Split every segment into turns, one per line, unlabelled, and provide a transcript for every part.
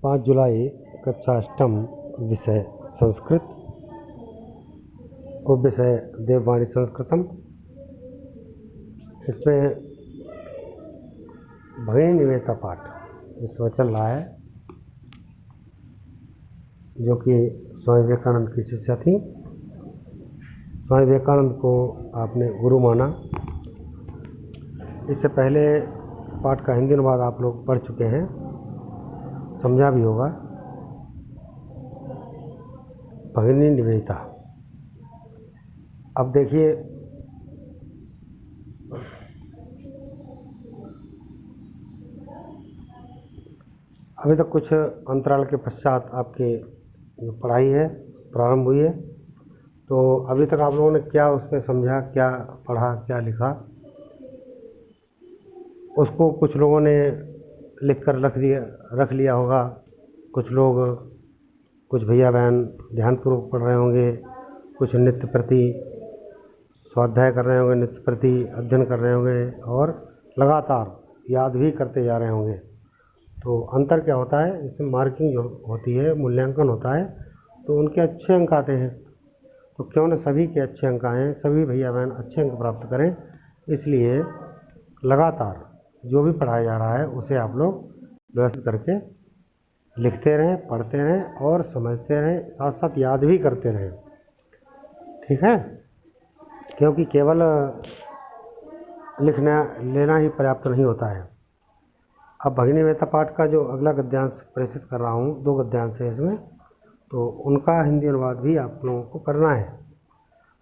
5 जुलाई कक्षा अष्टम, विषय संस्कृत, उपविषय देववाणी संस्कृतम। इसमें भगिनी निवेदिता पाठ इस समय चल रहा है, जो कि स्वामी विवेकानंद की शिष्या थी। स्वामी विवेकानंद को आपने गुरु माना। इससे पहले पाठ का हिंदी अनुवाद आप लोग पढ़ चुके हैं, समझा भी होगा। भगिनी निवेदिता। अब देखिए, अभी तक कुछ अंतराल के पश्चात आपके जो पढ़ाई है प्रारंभ हुई है, तो अभी तक आप लोगों ने क्या उसमें समझा, क्या पढ़ा, क्या लिखा, उसको कुछ लोगों ने लिख कर रख लिया होगा। कुछ भैया बहन ध्यानपूर्वक पढ़ रहे होंगे, कुछ नित्य प्रति स्वाध्याय कर रहे होंगे, नित्य प्रति अध्ययन कर रहे होंगे और लगातार याद भी करते जा रहे होंगे। तो अंतर क्या होता है, इसमें मार्किंग जो होती है, मूल्यांकन होता है, तो उनके अच्छे अंक आते हैं। तो क्यों न सभी के अच्छे अंक आएँ, सभी भैया बहन अच्छे अंक प्राप्त करें। इसलिए लगातार जो भी पढ़ाया जा रहा है उसे आप लोग व्यवस्थित करके लिखते रहें, पढ़ते रहें और समझते रहें, साथ साथ याद भी करते रहें। ठीक है, क्योंकि केवल लिखना लेना ही पर्याप्त नहीं होता है। अब भगिनी निवेदिता पाठ का जो अगला गद्यांश प्रेषित कर रहा हूँ, 2 गद्यांश है इसमें, तो उनका हिंदी अनुवाद भी आप लोगों को करना है।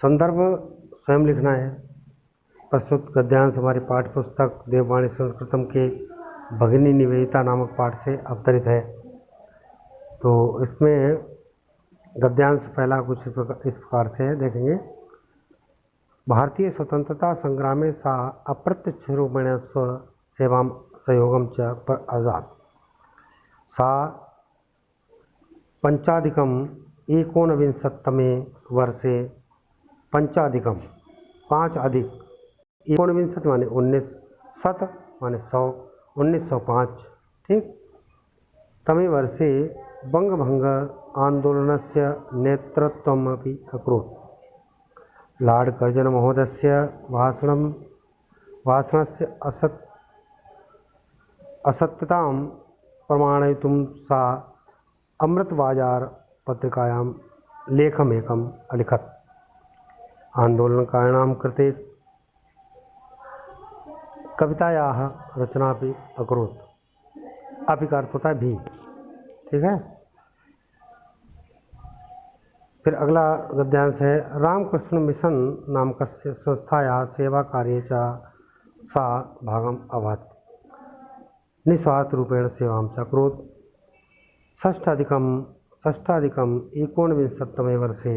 संदर्भ स्वयं लिखना है। प्रस्तुत गद्यांश हमारी पाठ्य पुस्तक देववाणी संस्कृतम के भगिनी निवेदिता नामक पाठ से अवतरित है। तो इसमें गद्यांश पहला कुछ इस प्रकार से है, देखेंगे। भारतीय स्वतंत्रता संग्रामे सा अप्रत्यक्ष रूपेण स्वसेवां सहयोगं च अददात्। सा पंचाधिकं एकोनविंशततमे वर्षे पंचाधिकं 5 अधिक 19 माने 19 शत माने 100 1905 ठीक तमे वर्षे बंगभंग आंदोलनस्य नेतृत्वमपि अकरोत्। लॉर्ड कर्जन महोदयस्य भाषणस्य असत्यतां प्रमाणयितुं सा अमृतबाजार पत्रिकायां लेखमेकम् अलिखत्। आंदोलनकारिणां कृते कवितायाः रचनापि अकरोत्। अपि का अर्थ होता है भी। ठीक है, फिर अगला गद्यांश है। रामकृष्ण मिशन नामकस्य संस्थायाः सेवाकार्ये च सा भागम् अवहत्। निस्वार्थरूपेण सेवां च अकरोत्। षष्ठाधिकम् एकोनविंशततमे वर्षे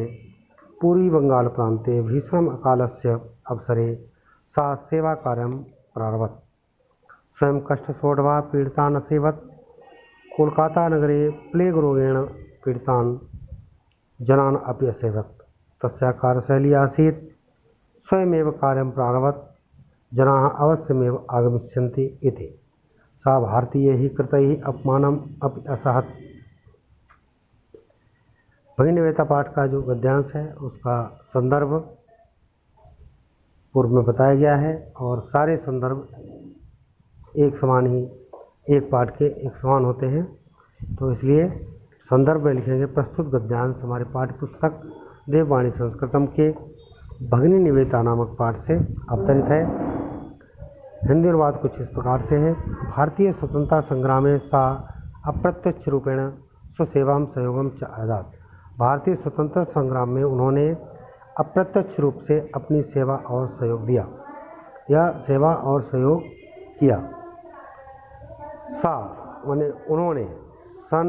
पूर्वीबङ्गालप्रान्ते भीषणम् अकालस्य अवसरे सा सेवाकार्यं प्रारभत। स्वयं कष्टसोढवा पीडितान् असेवत्। कोलकातानगरे प्लेग रोगेण पीडितान् जनान् अपि असेवत्। तस्याः कार्यशैली आसीत् स्वयमेव कार्यं प्रारभत। जनाः अवश्यमेव आगमिष्यन्ति इति। सा भारतीयैः कृतैः अपमानम् अपि असहत्। भगिनी निवेदिता पाठ का जो गद्यांश है उसका संदर्भ पूर्व में बताया गया है और सारे संदर्भ एक समान ही, एक पाठ के एक समान होते हैं। तो इसलिए संदर्भ में लिखेंगे। प्रस्तुत गद्यांश हमारे पाठ्य पुस्तक देववाणी संस्कृतम के भगिनी निवेदिता नामक पाठ से अवतरित है। हिंदी अनुवाद कुछ इस प्रकार से है। भारतीय स्वतंत्रता संग्रामे सा अप्रत्यक्ष रूपेण स्वसेवां सहयोगं च अददात्। भारतीय स्वतंत्रता संग्राम में उन्होंने अप्रत्यक्ष रूप से अपनी सेवा और सहयोग दिया या सेवा और सहयोग किया। सा माने उन्होंने सन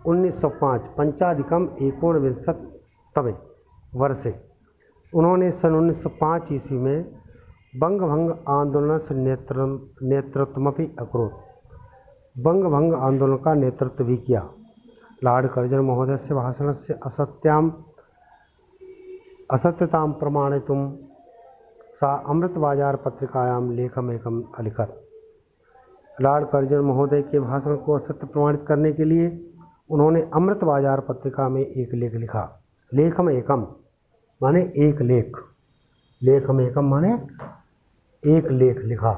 1905 पंचाधिकम एकोनविंशततमे वर्षे उन्होंने सन 1905 ईस्वी में बंगभंग आंदोलन से नेतृत्वमपि अकरोत्। बंगभंग आंदोलन का नेतृत्व भी किया। लॉर्ड कर्जन महोदय से भाषण से असत्यतां प्रमाणयितुं सा अमृतबाजार पत्रिकायां लेखमेकम् अलिखत्। लॉर्ड कर्जन महोदय के भाषण को असत्य प्रमाणित करने के लिए उन्होंने अमृत बाजार पत्रिका में एक लेख लिखा। लेखम एकम माने एक लेख, लेखम एकम माने एक लेख लिखा।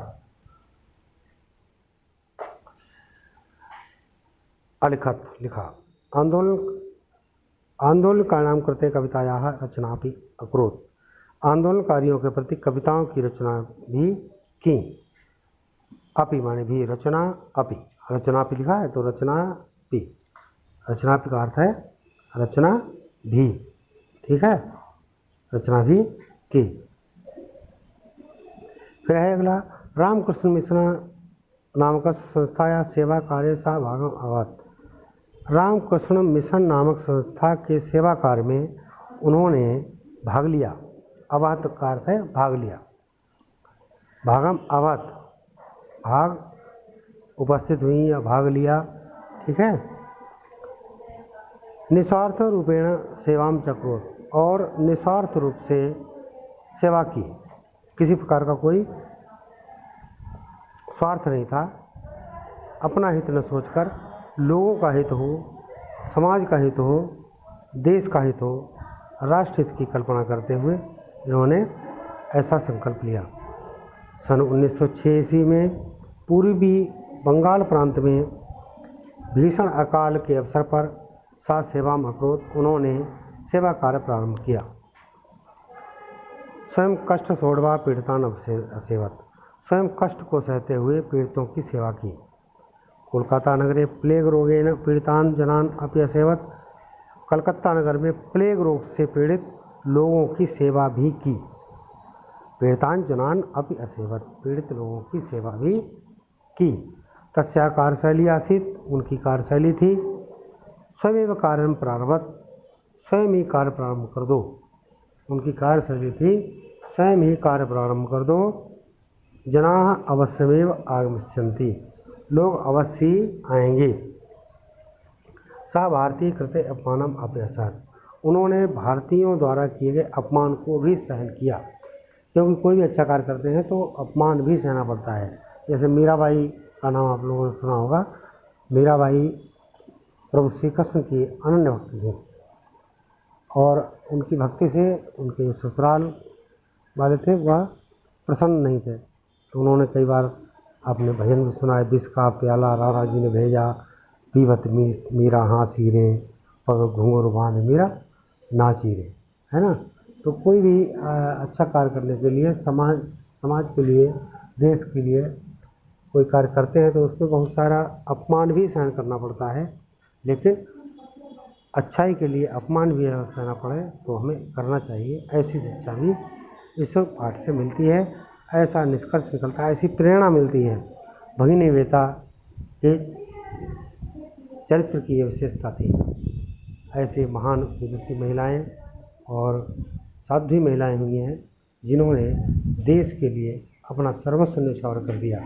अलिखत लिखा। आंदोलनकारिणां कृते कवितायाः रचनापि अकरोत्। आंदोलनकारियों के प्रति कविताओं की रचना भी की। अपि माने भी, रचना अपि, रचनापि लिखा है तो रचनापि, रचनापि का अर्थ है रचना भी, ठीक है, रचना भी की। फिर है अगला, रामकृष्ण मिशन नामक संस्थाया सेवा कार्य सा भागम अवत। रामकृष्ण मिशन नामक संस्था के सेवा कार्य में उन्होंने भाग लिया। अवत का अर्थ है भाग लिया। भागम अवत, भाग उपस्थित हुई या भाग लिया, ठीक है। निस्वार्थ रूपेण सेवाम चक्रोत, और निस्वार्थ रूप से सेवा की, किसी प्रकार का कोई स्वार्थ नहीं था। अपना हित न सोचकर लोगों का हित हो, समाज का हित हो, देश का हित हो, राष्ट्र हित की कल्पना करते हुए इन्होंने ऐसा संकल्प लिया। सन 1906 ईस्वी में पूर्वी बंगाल प्रांत में भीषण अकाल के अवसर पर सा सेवाम अकरोत, उन्होंने सेवा कार्य प्रारंभ किया। स्वयं कष्ट सोढ़वा पीड़ितान असेवत, स्वयं कष्ट को सहते हुए पीड़ितों की सेवा की। कोलकाता नगरे प्लेग रोगेन पीड़ितान जनान अपि असेवत, कलकत्ता नगर में प्लेग रोग से पीड़ित लोगों की सेवा भी की। पीड़ितान जनान अपि असेवत, पीड़ित लोगों की सेवा भी की। तस्या कार्यशैली आसीत, उनकी कार्यशैली थी। स्वयं कार्य प्रारंभत, स्वयं ही कार्य प्रारंभ कर दो, उनकी कार्यशैली थी स्वयं ही कार्य प्रारंभ कर दो। जनाः अवश्यमेव आगमिष्यन्ति, लोग अवश्य ही आएंगे। सा भारतीय कृते अपमानम अप्यसत, उन्होंने भारतीयों द्वारा किए गए अपमान को भी सहन किया, क्योंकि कोई भी अच्छा कार्य करते हैं तो अपमान भी सहना पड़ता है। जैसे मीराबाई का नाम आप लोगों ने सुना होगा। मीराबाई प्रभु श्री कृष्ण की अनन्य भक्त थी, और उनकी भक्ति से उनके जो ससुराल वाले थे वह प्रसन्न नहीं थे, तो उन्होंने कई बार अपने भजन भी सुनाए। विष का प्याला राधा जी ने भेजा, पीवत मीरा हाँसी रे, पग घूंघरू बांध मीरा नाची रे, है ना। तो कोई भी अच्छा कार्य करने के लिए, समाज के लिए, देश के लिए कोई कार्य करते हैं तो उसमें बहुत सारा अपमान भी सहन करना पड़ता है, लेकिन अच्छाई के लिए अपमान भी सहना पड़े तो हमें करना चाहिए। ऐसी शिक्षा भी इस पाठ से मिलती है, ऐसा निष्कर्ष निकलता है, ऐसी प्रेरणा मिलती है। भगिनी वेता के चरित्र की ये विशेषता थी। ऐसे महान विदुषी महिलाएं और साध्वी महिलाएं हुई हैं जिन्होंने देश के लिए अपना सर्वस्व न्यौछावर कर दिया।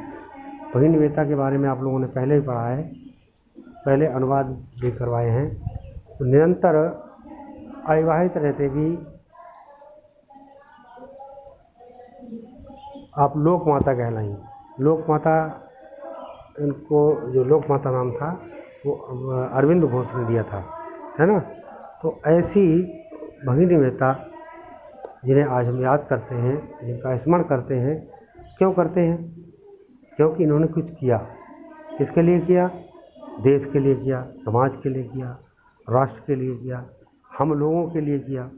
भगिनी वेता के बारे में आप लोगों ने पहले ही पढ़ा है, पहले अनुवाद भी करवाए हैं। तो निरंतर अविवाहित रहते भी आप लोक माता कहलाई। लोक माता, इनको जो लोक माता नाम था वो अरविंद घोष ने दिया था, है ना। तो ऐसी भगिनी वेता जिन्हें आज हम याद करते हैं, जिनका स्मरण करते हैं, क्यों करते हैं? क्योंकि इन्होंने कुछ किया। किसके लिए किया? देश के लिए किया, समाज के लिए किया, राष्ट्र के लिए किया, हम लोगों के लिए किया।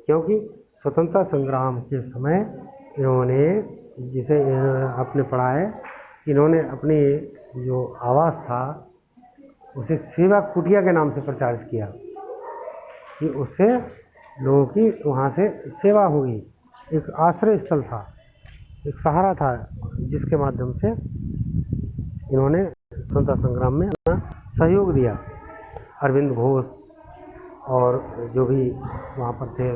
क्योंकि स्वतंत्रता संग्राम के समय इन्होंने, जिसे आपने पढ़ा है, इन्होंने अपनी जो आवाज़ था उसे सेवा कुटिया के नाम से प्रचारित किया कि उससे लोगों की वहाँ से सेवा होगी। एक आश्रय स्थल था, एक सहारा था, जिसके माध्यम से इन्होंने स्वतंत्रता संग्राम में अपना सहयोग दिया। अरविंद घोष और जो भी वहाँ पर थे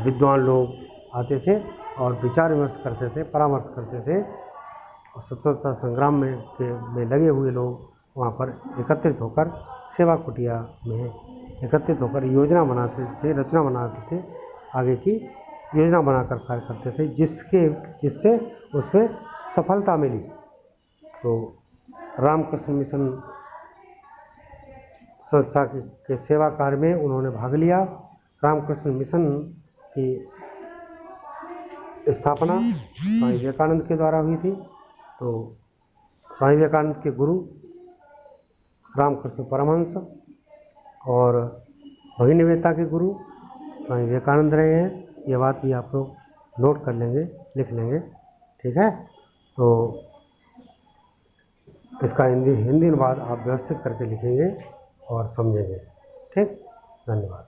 विद्वान लोग आते थे और विचार विमर्श करते थे, परामर्श करते थे, और स्वतंत्रता संग्राम में लगे हुए लोग वहाँ पर एकत्रित होकर सेवा कुटिया में एकत्रित होकर योजना बनाते थे, रचना बनाते थे, आगे की योजना बनाकर कार्य करते थे, जिससे उसमें सफलता मिली। तो रामकृष्ण मिशन संस्था के सेवा कार्य में उन्होंने भाग लिया। रामकृष्ण मिशन की स्थापना स्वामी विवेकानंद के द्वारा हुई थी। तो स्वामी विवेकानंद के गुरु रामकृष्ण परमहंस और भगिनीवेता के गुरु स्वामी विवेकानंद रहे हैं। ये बात भी आप लोग नोट कर लेंगे, लिख लेंगे, ठीक है। तो इसका हिंदी अनुवाद आप व्यवस्थित करके लिखेंगे और समझेंगे। ठीक, धन्यवाद।